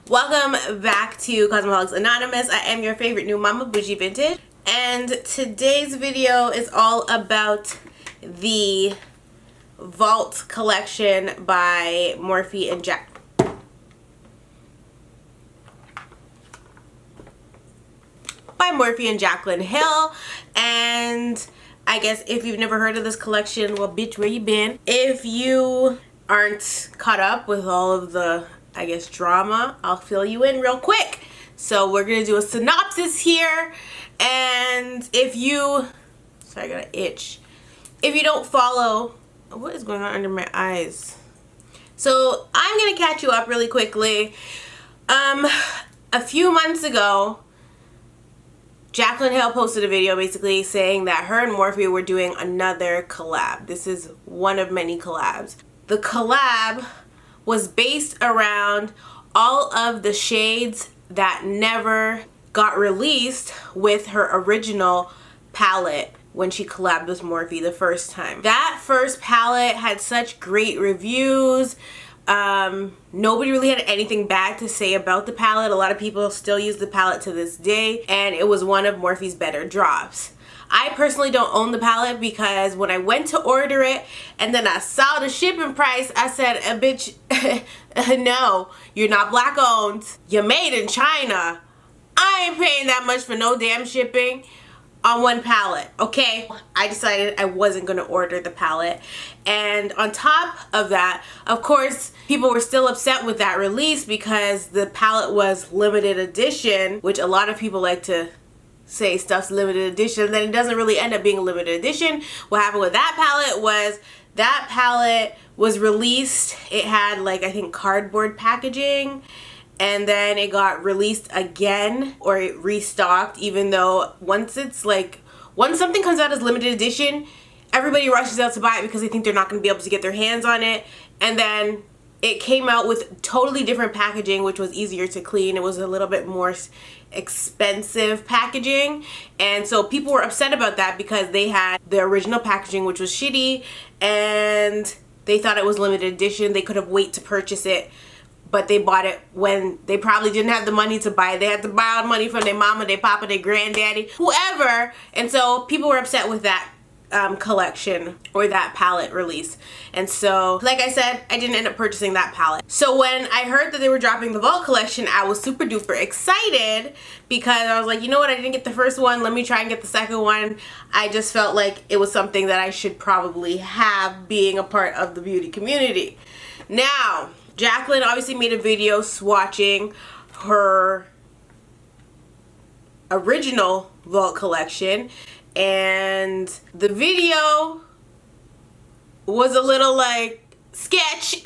Welcome back to Cosmeholics Anonymous. I am your favorite new mama, Bougie Vintage. And today's video is all about the vAuLt collection by mOrPhE and Jaclyn Hill. And I guess if you've never heard of this collection, well, bitch, where you been? If you aren't caught up with all of the, I guess, drama, I'll fill you in real quick. So we're gonna do a synopsis here. And if you, sorry, I got an itch. If you don't follow, what is going on under my eyes? So I'm gonna catch you up really quickly. A few months ago, Jaclyn Hill posted a video basically saying that her and mOrPhE were doing another collab. This is one of many collabs. The collab was based around all of the shades that never got released with her original palette when she collabed with mOrPhE the first time. That first palette had such great reviews. Nobody really had anything bad to say about the palette. A lot of people still use the palette to this day, and it was one of mOrPHE's better drops. I personally don't own the palette because when I went to order it and then I saw the shipping price, I said, bitch, no, you're not black owned. You're made in China. I ain't paying that much for no damn shipping on one palette, okay? I decided I wasn't gonna order the palette. And on top of that, of course, people were still upset with that release because the palette was limited edition, which a lot of people like to say stuff's limited edition, then it doesn't really end up being a limited edition. What happened with that palette was released. It had, like, I think cardboard packaging, and then it got released again, or it restocked, even though once something comes out as limited edition, everybody rushes out to buy it because they think they're not going to be able to get their hands on it. And then it came out with totally different packaging, which was easier to clean. It was a little bit more expensive packaging, and so people were upset about that because they had the original packaging, which was shitty, and they thought it was limited edition. They could have waited to purchase it, but they bought it when they probably didn't have the money to buy it. They had to borrow money from their mama, their papa, their granddaddy, whoever, and so people were upset with that collection or that palette release. And so, like I said, I didn't end up purchasing that palette. So when I heard that they were dropping the vAuLt collection, I was super duper excited because I was like, you know what, I didn't get the first one, let me try and get the second one. I just felt like it was something that I should probably have, being a part of the beauty community. Now, Jaclyn obviously made a video swatching her original vAuLt collection, and the video was a little like sketch.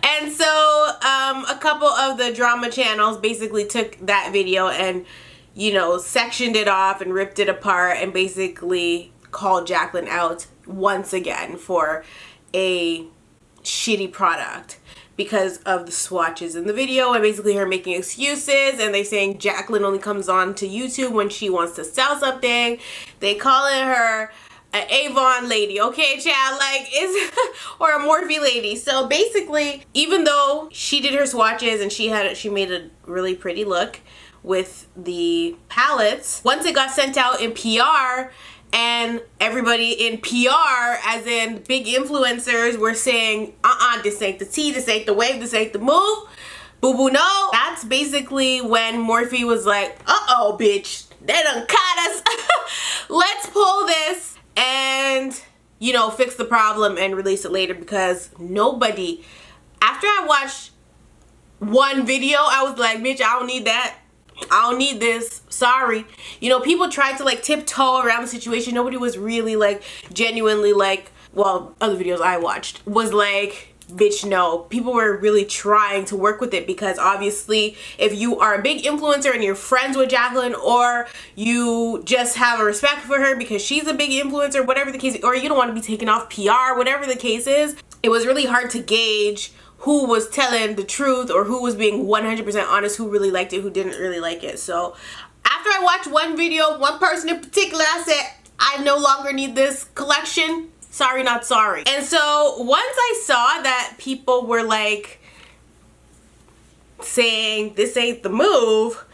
And so a couple of the drama channels basically took that video and, you know, sectioned it off and ripped it apart and basically called Jaclyn out once again for a shitty product because of the swatches in the video, and basically her making excuses, and they saying Jaclyn only comes on to YouTube when she wants to sell something. They calling her an Avon lady, okay, child, like, is or a mOrPhE lady. So basically, even though she did her swatches and she made a really pretty look with the palettes, once it got sent out in PR, and everybody in PR, as in big influencers, were saying, this ain't the tea, this ain't the wave, this ain't the move, boo-boo, no. That's basically when mOrPhE was like, uh-oh, bitch, they done caught us. Let's pull this and, you know, fix the problem and release it later, because nobody, after I watched one video, I was like, bitch, I don't need that. I don't need this, sorry. You know, people tried to like tiptoe around the situation. Nobody was really like genuinely like, well, other videos I watched was like, bitch, no. People were really trying to work with it, because obviously if you are a big influencer and you're friends with Jaclyn, or you just have a respect for her because she's a big influencer, whatever the case, or you don't want to be taken off PR, whatever the case is, it was really hard to gauge who was telling the truth or who was being 100% honest, who really liked it, who didn't really like it. So after I watched one video, one person in particular, I said, I no longer need this collection. Sorry, not sorry. And so once I saw that people were like saying this ain't the move,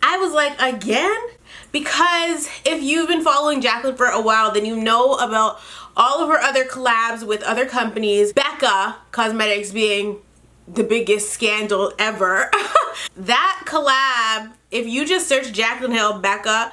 I was like, again? Because if you've been following Jaclyn for a while, then you know about all of her other collabs with other companies, Becca Cosmetics being the biggest scandal ever. That collab, if you just search Jaclyn Hill Becca,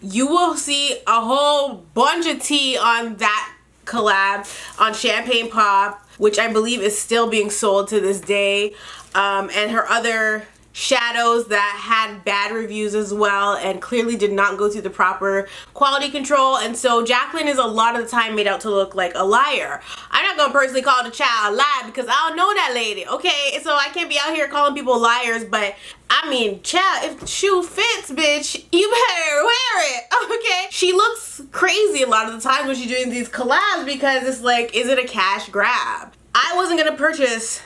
you will see a whole bunch of tea on that collab on Champagne Pop, which I believe is still being sold to this day, and her other shadows that had bad reviews as well and clearly did not go through the proper quality control. And so Jaclyn is a lot of the time made out to look like a liar. I'm not gonna personally call the child a liar because I don't know that lady, okay? So I can't be out here calling people liars, but I mean, child, if the shoe fits, bitch, you better wear it, okay? She looks crazy a lot of the times when she's doing these collabs because it's like, is it a cash grab? I wasn't gonna purchase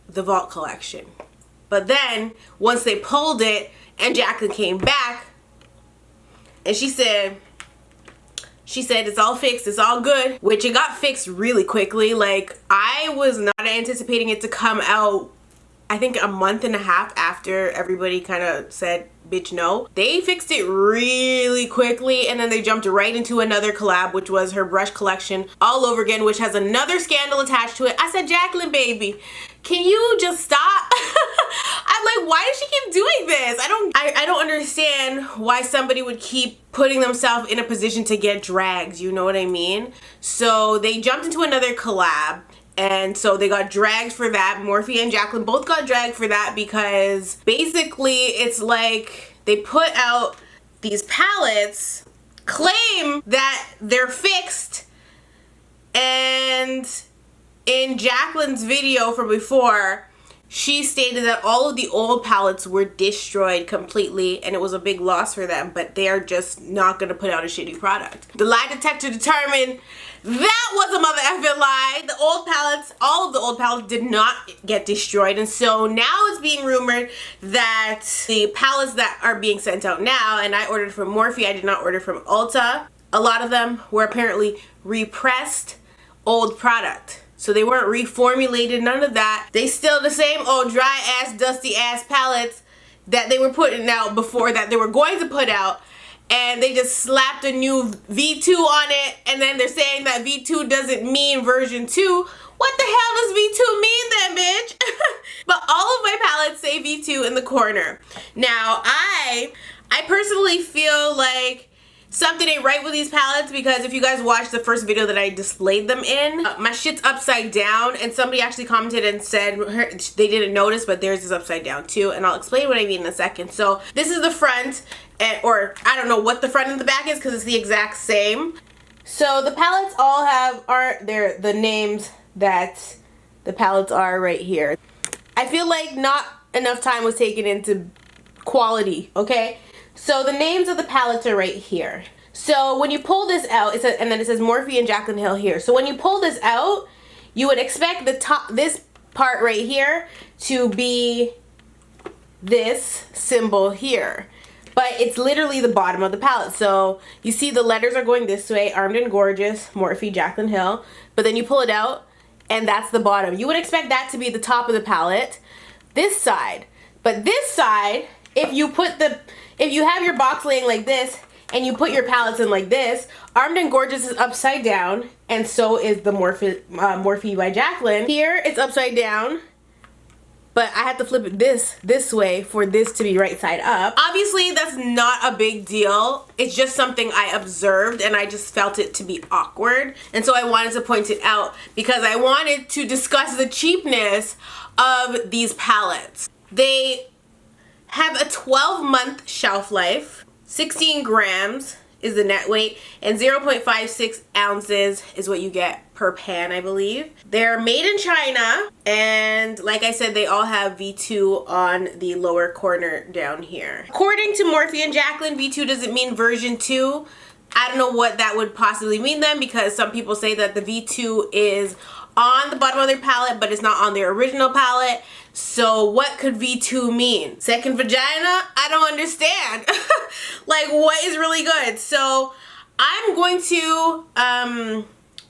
the vAuLt collection. But then, once they pulled it and Jaclyn came back and she said it's all fixed, it's all good, which it got fixed really quickly. Like, I was not anticipating it to come out, I think a month and a half after everybody kind of said, bitch, no. They fixed it really quickly and then they jumped right into another collab, which was her brush collection all over again, which has another scandal attached to it. I said, Jaclyn, baby, can you just stop? I'm like, why does she keep doing this? I don't understand why somebody would keep putting themselves in a position to get dragged, you know what I mean? So they jumped into another collab, and so they got dragged for that. mOrPhE and Jaclyn both got dragged for that because basically it's like they put out these palettes, claim that they're fixed, and in Jaclyn's video from before, she stated that all of the old palettes were destroyed completely and it was a big loss for them, but they are just not going to put out a shitty product. The lie detector determined that was a mother effing lie. The old palettes, all of the old palettes did not get destroyed, and so now it's being rumored that the palettes that are being sent out now, and I ordered from mOrPhE, I did not order from Ulta, a lot of them were apparently repressed old product. So they weren't reformulated, none of that. They still the same old dry ass, dusty ass palettes that they were putting out before, that they were going to put out, and they just slapped a new V2 on it, and then they're saying that V2 doesn't mean version 2. What the hell does V2 mean then, bitch? But all of my palettes say V2 in the corner. Now, I personally feel like something ain't right with these palettes because if you guys watched the first video that I displayed them in, my shit's upside down, and somebody actually commented and said they didn't notice, but theirs is upside down too, and I'll explain what I mean in a second. So this is the front, or I don't know what the front and the back is because it's the exact same. So the palettes all have the names that the palettes are right here. I feel like not enough time was taken into quality, okay? So the names of the palettes are right here. So when you pull this out, and then it says mOrPhE and Jaclyn Hill here. So when you pull this out, you would expect this part right here to be this symbol here. But it's literally the bottom of the palette. So you see the letters are going this way, Armed and Gorgeous, mOrPhE, Jaclyn Hill. But then you pull it out, and that's the bottom. You would expect that to be the top of the palette, this side. But this side, if you have your box laying like this and you put your palettes in like this, Armed and Gorgeous is upside down, and so is the mOrPhE by Jaclyn. Here it's upside down, but I have to flip it this way for this to be right side up. Obviously that's not a big deal. It's just something I observed and I just felt it to be awkward, and so I wanted to point it out because I wanted to discuss the cheapness of these palettes. They have a 12-month shelf life, 16 grams is the net weight, and 0.56 ounces is what you get per pan, I believe. They're made in China, and like I said, they all have V2 on the lower corner down here. According to mOrPhE and Jaclyn, V2 doesn't mean version 2. I don't know what that would possibly mean then, because some people say that the V2 is on the bottom of their palette, but it's not on their original palette. So what could V2 mean? Second vagina? I don't understand. Like, what is really good? So I'm going to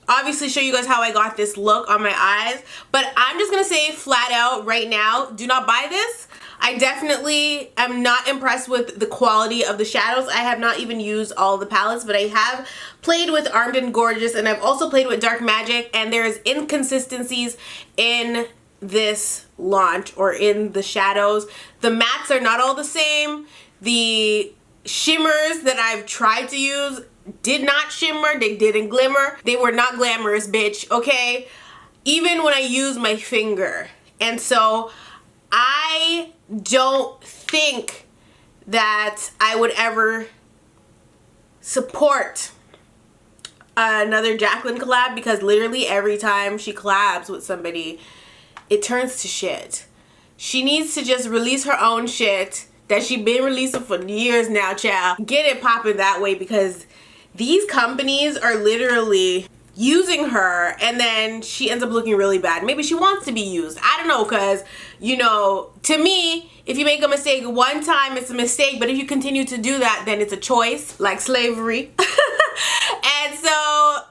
obviously show you guys how I got this look on my eyes, but I'm just gonna say flat out right now, do not buy this. I definitely am not impressed with the quality of the shadows. I have not even used all the palettes, but I have played with Armed and Gorgeous, and I've also played with Dark Magic, and there's inconsistencies in this launch or in the shadows. The mattes are not all the same. The shimmers that I've tried to use did not shimmer, they didn't glimmer. They were not glamorous, bitch, okay? Even when I use my finger. And so I don't think that I would ever support another Jaclyn collab, because literally every time she collabs with somebody, it turns to shit. She needs to just release her own shit that she been releasing for years now, child. Get it popping that way, because these companies are literally using her, and then she ends up looking really bad. Maybe she wants to be used. I don't know, because, you know, to me, if you make a mistake one time, it's a mistake, but if you continue to do that, then it's a choice, like slavery. And so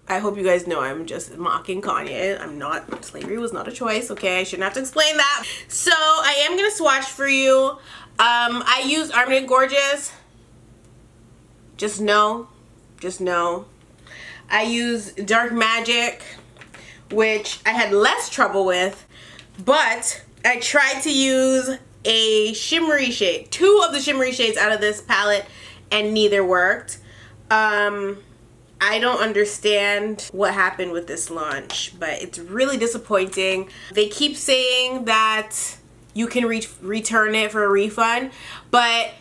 I hope you guys know I'm just mocking Kanye. I'm not, slavery was not a choice, okay? I shouldn't have to explain that. So I am gonna swatch for you. I use Armed and Gorgeous. Just know. I use Dark Magic, which I had less trouble with, but I tried to use a shimmery shade, 2 of the shimmery shades out of this palette, and neither worked. I don't understand what happened with this launch, but it's really disappointing. They keep saying that you can return it for a refund, but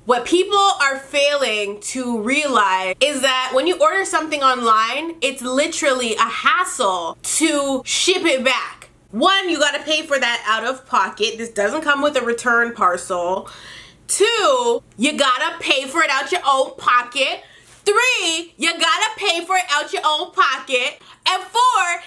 what people are failing to realize is that when you order something online, it's literally a hassle to ship it back. 1, you gotta pay for that out of pocket. This doesn't come with a return parcel. 2, you gotta pay for it out your own pocket. 3, you gotta pay for it out your own pocket. And 4,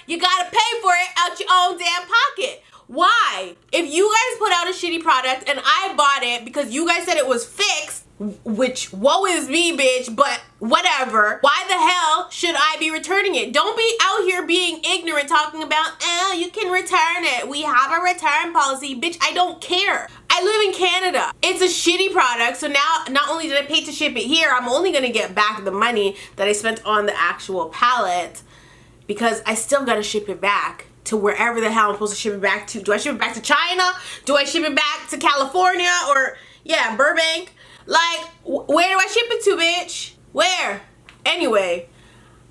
you gotta pay for it out your own damn pocket. Why? If you guys put out a shitty product and I bought it because you guys said it was fixed, which woe is me, bitch, but whatever, why the hell should I be returning it? Don't be out here being ignorant talking about, oh, you can return it. We have a return policy. Bitch, I don't care. I live in Canada. It's a shitty product, so now not only did I pay to ship it here, I'm only gonna get back the money that I spent on the actual palette, because I still gotta ship it back to wherever the hell I'm supposed to ship it back to. Do I ship it back to China? Do I ship it back to California? Or, yeah, Burbank? Like, where do I ship it to, bitch? Where? Anyway,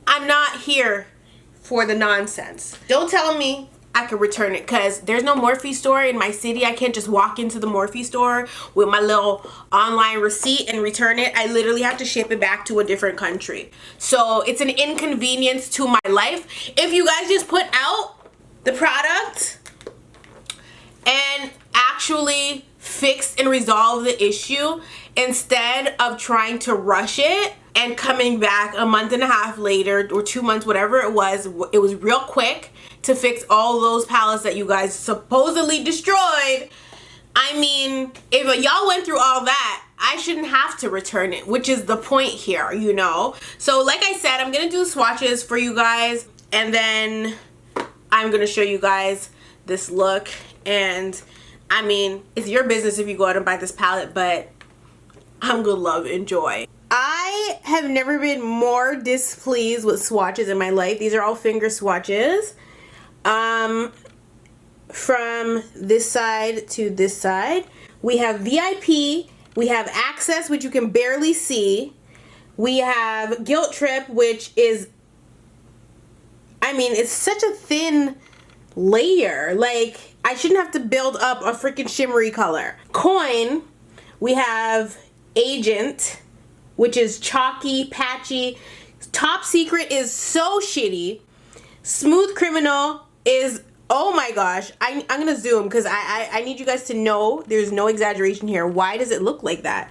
I'm not here for the nonsense. Don't tell me I could return it, because there's no mOrPhE store in my city. I can't just walk into the mOrPhE store with my little online receipt and return it. I literally have to ship it back to a different country. So it's an inconvenience to my life. If you guys just put out the product and actually fix and resolve the issue instead of trying to rush it and coming back a month and a half later or 2 months, whatever it was real quick to fix all those palettes that you guys supposedly destroyed. I mean, if y'all went through all that, I shouldn't have to return it, which is the point here, you know? So like I said, I'm gonna do swatches for you guys, and then I'm gonna show you guys this look. And I mean, it's your business if you go out and buy this palette, but I'm gonna love, enjoy. I have never been more displeased with swatches in my life. These are all finger swatches. From this side to this side. We have VIP, we have Access, which you can barely see. We have Guilt Trip, which is, I mean, it's such a thin layer. Like, I shouldn't have to build up a freaking shimmery color. Coin, we have Agent, which is chalky, patchy. Top Secret is so shitty. Smooth Criminal is, oh my gosh. I'm gonna zoom because I need you guys to know there's no exaggeration here. Why does it look like that?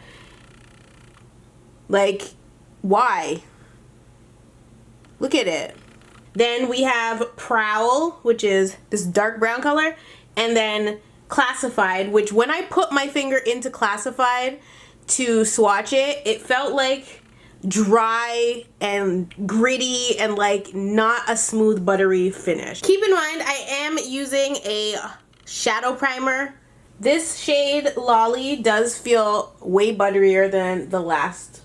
Like, why? Look at it. Then we have Prowl, which is this dark brown color, and then Classified, which when I put my finger into Classified to swatch it, it felt like dry and gritty and like not a smooth buttery finish. Keep in mind I am using a shadow primer. This shade Lolly does feel way butterier than the last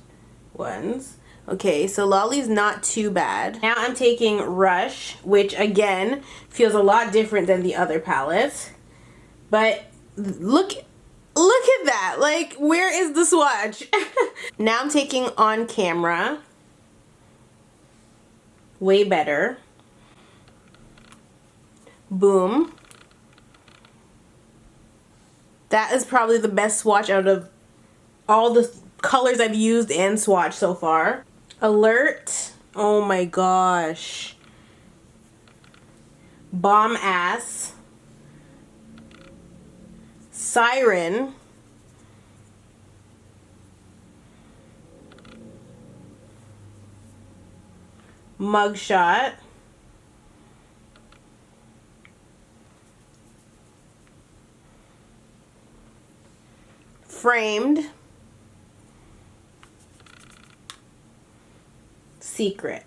ones. Okay, so Lolly's not too bad. Now I'm taking Rush, which again feels a lot different than the other palettes. But look at that. Like, where is the swatch? Now I'm taking On Camera. Way better. Boom. That is probably the best swatch out of all the colors I've used and swatched so far. Alert. Oh my gosh. Bomb Ass. Siren. Mugshot. Framed. Secret.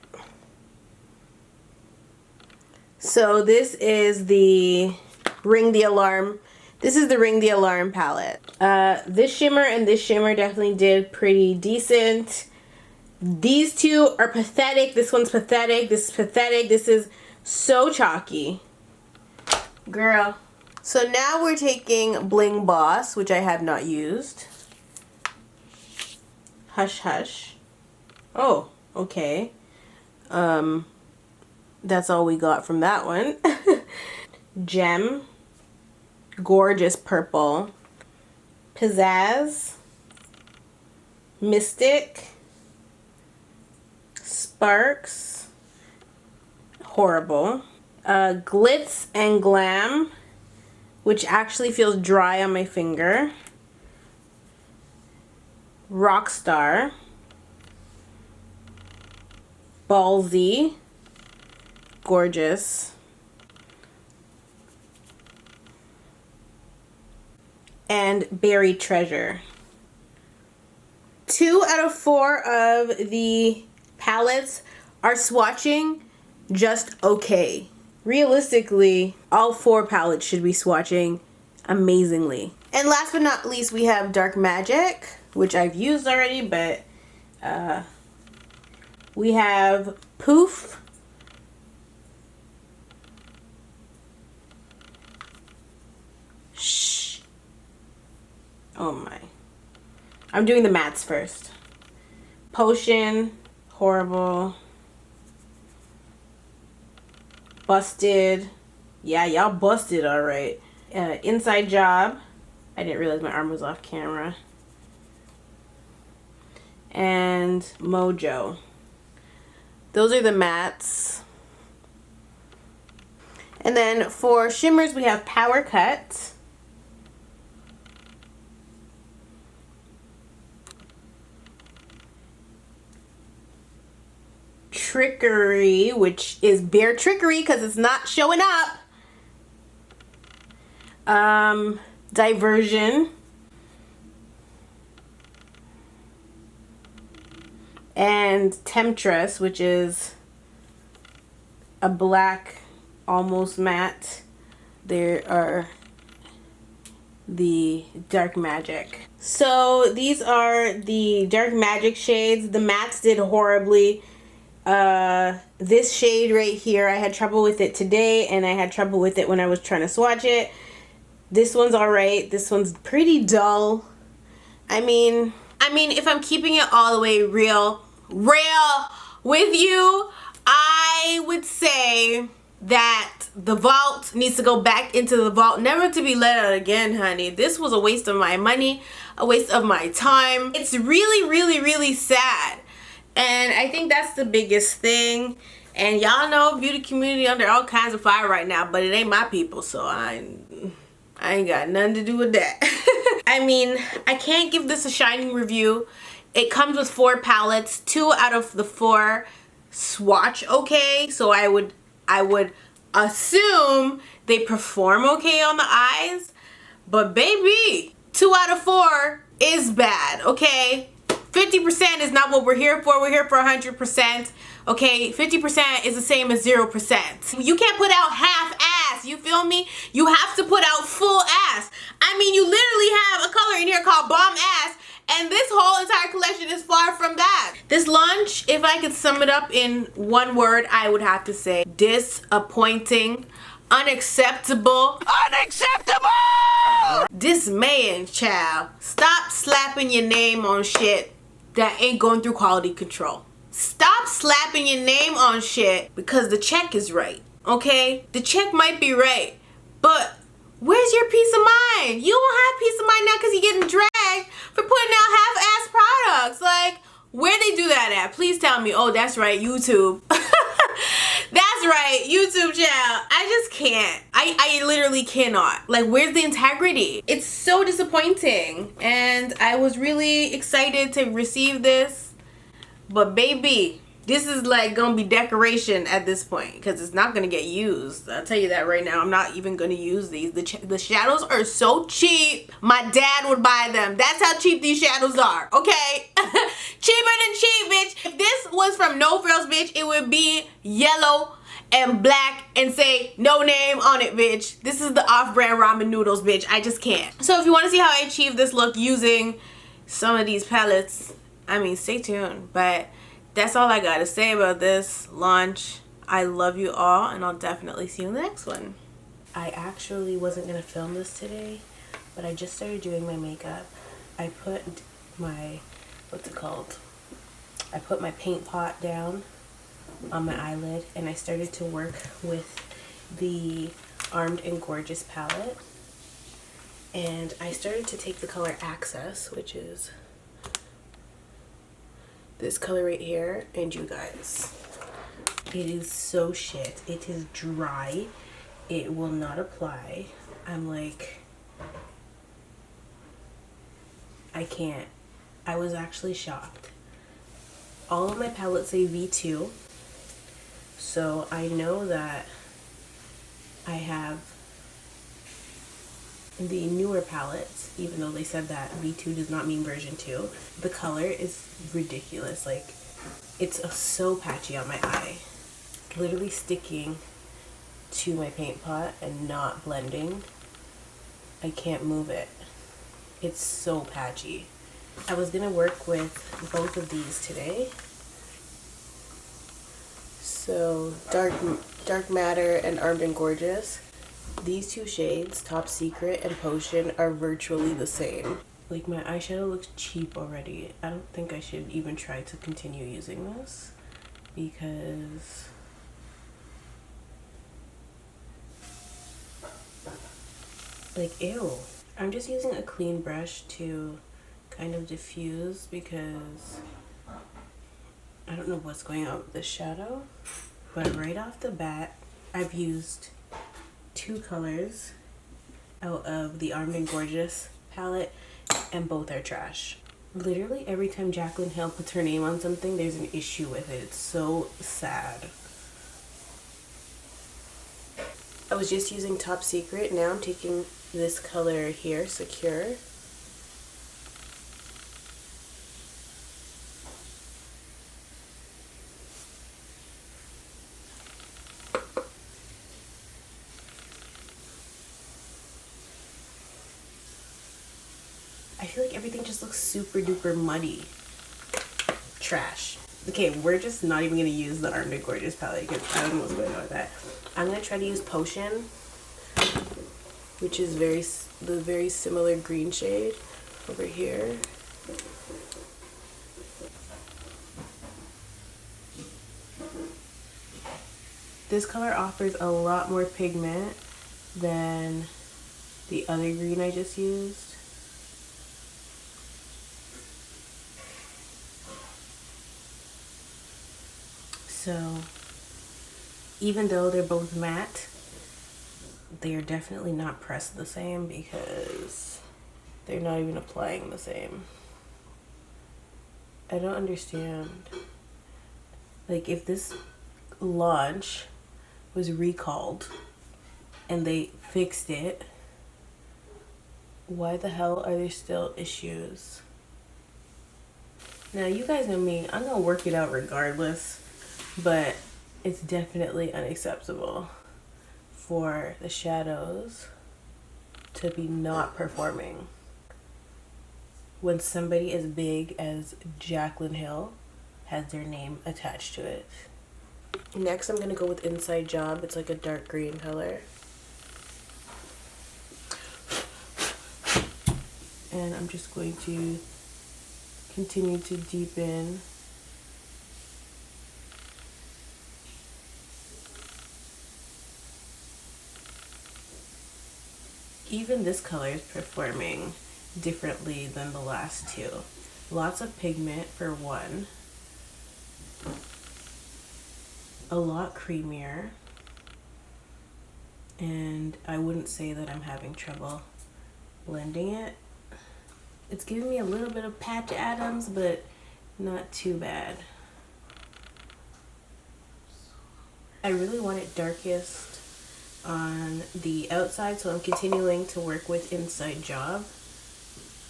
So this is the Ring the Alarm. This is the Ring the Alarm palette. This shimmer and this shimmer definitely did pretty decent. These two are pathetic. This one's pathetic. This is pathetic. This is so chalky. Girl. So now we're taking Bling Boss, which I have not used. Hush Hush. Oh, okay. That's all we got from that one. Gem. Gorgeous Purple. Pizzazz. Mystic. Sparks. Horrible. Glitz and Glam, which actually feels dry on my finger. Rockstar. Ballsy. Gorgeous. And Buried Treasure. 2 out of 4 of the palettes are swatching just okay. Realistically, all 4 palettes should be swatching amazingly. And last but not least, we have Dark Magic, which I've used already, but we have Poof. Shh. Oh my. I'm doing the mattes first. Potion. Horrible. Busted. Yeah, y'all busted alright. Inside Job. I didn't realize my arm was off camera. And Mojo. Those are the mattes. And then for shimmers we have Power Cut. Trickery, which is bare trickery because it's not showing up. Diversion. And Temptress, which is a black almost matte. There are the Dark Magic. So these are the Dark Magic shades. The mattes did horribly. This shade right here, I had trouble with it today and I had trouble with it when I was trying to swatch it. This one's alright. This one's pretty dull. I mean, if I'm keeping it all the way real with you, I would say that the vAuLt needs to go back into the vault, never to be let out again, honey. This was a waste of my money, a waste of my time. It's really sad. And I think that's the biggest thing. And y'all know beauty community under all kinds of fire right now, but it ain't my people, so I ain't got nothing to do with that. I mean, I can't give this a shining review. It comes with 4 palettes. 2 out of the 4 swatch okay, so I would assume they perform okay on the eyes. But baby, 2 out of 4 is bad, okay? 50% is not what we're here for. We're here for 100%. Okay, 50% is the same as 0%. You can't put out half ass, you feel me? You have to put out full ass. I mean, you literally have a color in here called bomb ass, and this whole entire collection is far from that. This launch, if I could sum it up in one word, I would have to say disappointing, unacceptable, dismaying, child. Stop slapping your name on shit that ain't going through quality control. Stop slapping your name on shit because the check is right, okay? The check might be right, but where's your peace of mind? You don't have peace of mind now because you're getting dragged for putting out half-ass products. Like, where they do that at? Please tell me. Oh, that's right, YouTube. That's right, YouTube, child. I just can't. I literally cannot. Like, where's the integrity? It's so disappointing. And I was really excited to receive this. But baby, this is like gonna be decoration at this point because it's not gonna get used. I'll tell you that right now. I'm not even gonna use these. The shadows are so cheap. My dad would buy them. That's how cheap these shadows are, okay? Cheaper than cheap, bitch. If this was from No Frills, bitch, it would be yellow and black and say no name on it, bitch. This is the off-brand ramen noodles, bitch. I just can't. So if you want to see how I achieve this look using some of these palettes, I mean, stay tuned. But that's all I gotta say about this launch. I love you all, and I'll definitely see you in the next one. I actually wasn't gonna film this today, but I just started doing my makeup. I put my, what's it called? I put my paint pot down on my eyelid, and I started to work with the Armed and Gorgeous palette. And I started to take the color Access, which is this color right here, and you guys, it is so shit. It is dry. It will not apply. I'm like, I can't. I was actually shocked. All of my palettes say V2, so I know that I have the newer palettes, even though they said that V2 does not mean version 2. The color is ridiculous. Like, it's so patchy on my eye. Literally sticking to my paint pot and not blending. I can't move it. It's so patchy. I was gonna work with both of these today. So Dark Matter and Armed and Gorgeous. These two shades, Top Secret and Potion, are virtually the same. Like, my eyeshadow looks cheap already. I don't think I should even try to continue using this because like, ew. I'm just using a clean brush to kind of diffuse because I don't know what's going on with this shadow. But right off the bat, I've used 2 colors out of the Armed and Gorgeous palette, and both are trash. Literally every time Jaclyn Hill puts her name on something, there's an issue with it. It's so sad. I was just using Top Secret. Now I'm taking this color here, Secure. I feel like everything just looks super duper muddy. Trash. Okay, we're just not even gonna use the Armed and Gorgeous palette because I don't know what's going on with that. I'm gonna try to use Potion, which is the very similar green shade over here. This color offers a lot more pigment than the other green I just used. So even though they're both matte, they are definitely not pressed the same because they're not even applying the same. I don't understand. Like, if this launch was recalled and they fixed it, why the hell are there still issues? Now, you guys know me, I'm gonna work it out regardless, but it's definitely unacceptable for the shadows to be not performing when somebody as big as Jaclyn Hill has their name attached to it. Next, I'm gonna go with Inside Job. It's like a dark green color. And I'm just going to continue to deepen. Even this color is performing differently than the last two. Lots of pigment for one. A lot creamier. And I wouldn't say that I'm having trouble blending it. It's giving me a little bit of Patch Adams, but not too bad. I really want it darkest on the outside, so I'm continuing to work with Inside Job.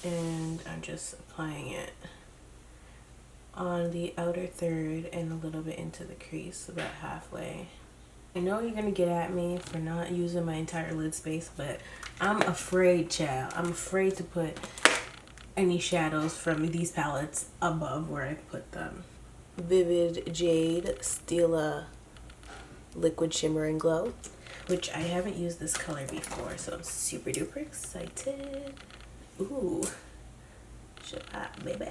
And I'm just applying it on the outer third and a little bit into the crease, about halfway. I know you're gonna get at me for not using my entire lid space, but I'm afraid, child. I'm afraid to put any shadows from these palettes above where I put them. Vivid Jade Stila Liquid Shimmer and Glow, which I haven't used this color before, so I'm super duper excited. Ooh, shut up, baby.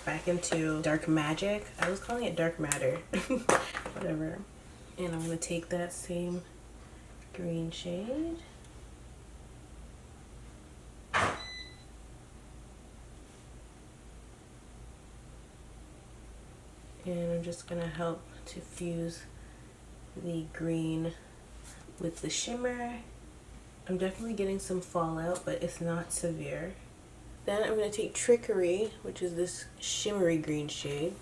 Back into Dark Magic. I was calling it Dark Matter. Whatever. And I'm going to take that same green shade. And I'm just going to help to fuse the green with the shimmer. I'm definitely getting some fallout, but it's not severe. Then I'm going to take Trickery, which is this shimmery green shade.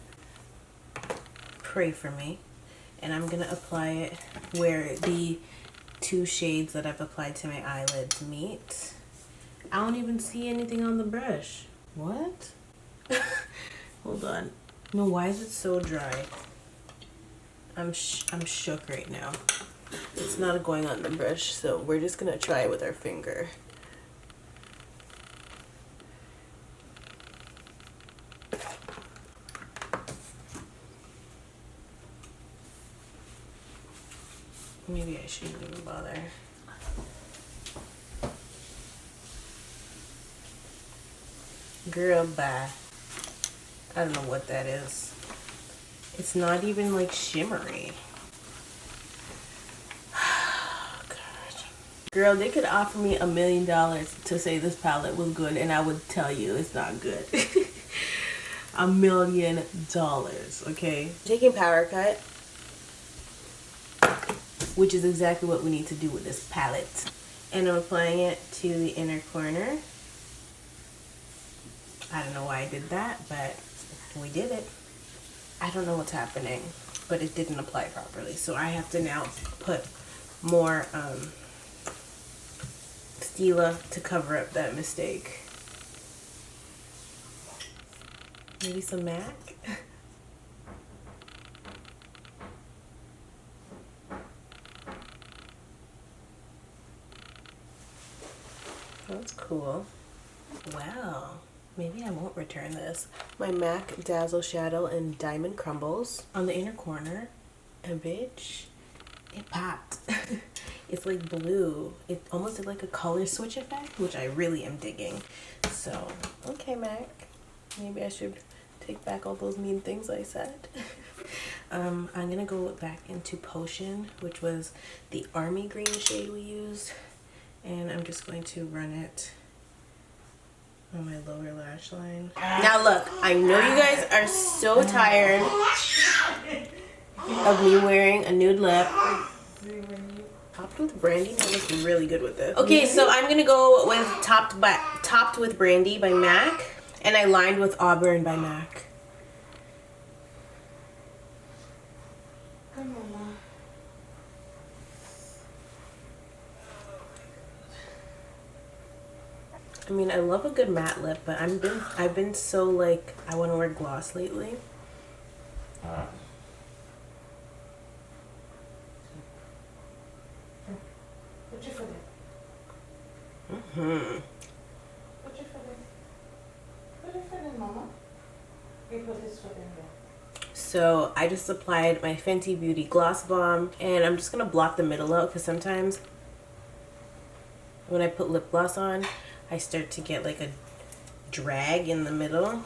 Pray for me. And I'm going to apply it where the two shades that I've applied to my eyelids meet. I don't even see anything on the brush. What? Hold on. No, why is it so dry? I'm shook right now. It's not going on the brush, so we're just going to try it with our finger. Maybe I shouldn't even bother. Girl, bye. I don't know what that is. It's not even like shimmery. God. Girl, they could offer me $1 million to say this palette was good and I would tell you it's not good. $1 million, okay? Taking Power Cut, which is exactly what we need to do with this palette. And I'm applying it to the inner corner. I don't know why I did that, but we did it. I don't know what's happening, but it didn't apply properly. So I have to now put more Stila to cover up that mistake. Maybe some MAC? That's cool. Wow. Maybe I won't return this. My MAC Dazzle Shadow in Diamond Crumbles on the inner corner. And bitch, it popped. It's like blue. It almost did like a color switch effect, which I really am digging. So, okay, MAC. Maybe I should take back all those mean things I said. I'm gonna go back into Potion, which was the army green shade we used. And I'm just going to run it on my lower lash line. Now look, I know you guys are so tired of me wearing a nude lip. Topped with brandy, I look really good with this. Okay, so I'm gonna go with Topped with Brandy by MAC, and I lined with Auburn by MAC. I mean, I love a good matte lip, but I've been so like I want to wear gloss lately. Put your foot in. Mhm. Put your foot in. Put your foot in, Mama. You put his foot in there. So I just applied my Fenty Beauty Gloss Bomb, and I'm just gonna block the middle out because sometimes when I put lip gloss on, I start to get like a drag in the middle.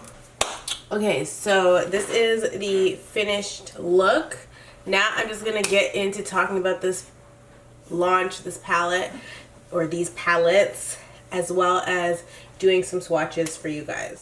Okay, so this is the finished look. Now I'm just gonna get into talking about this launch, this palette, or these palettes, as well as doing some swatches for you guys.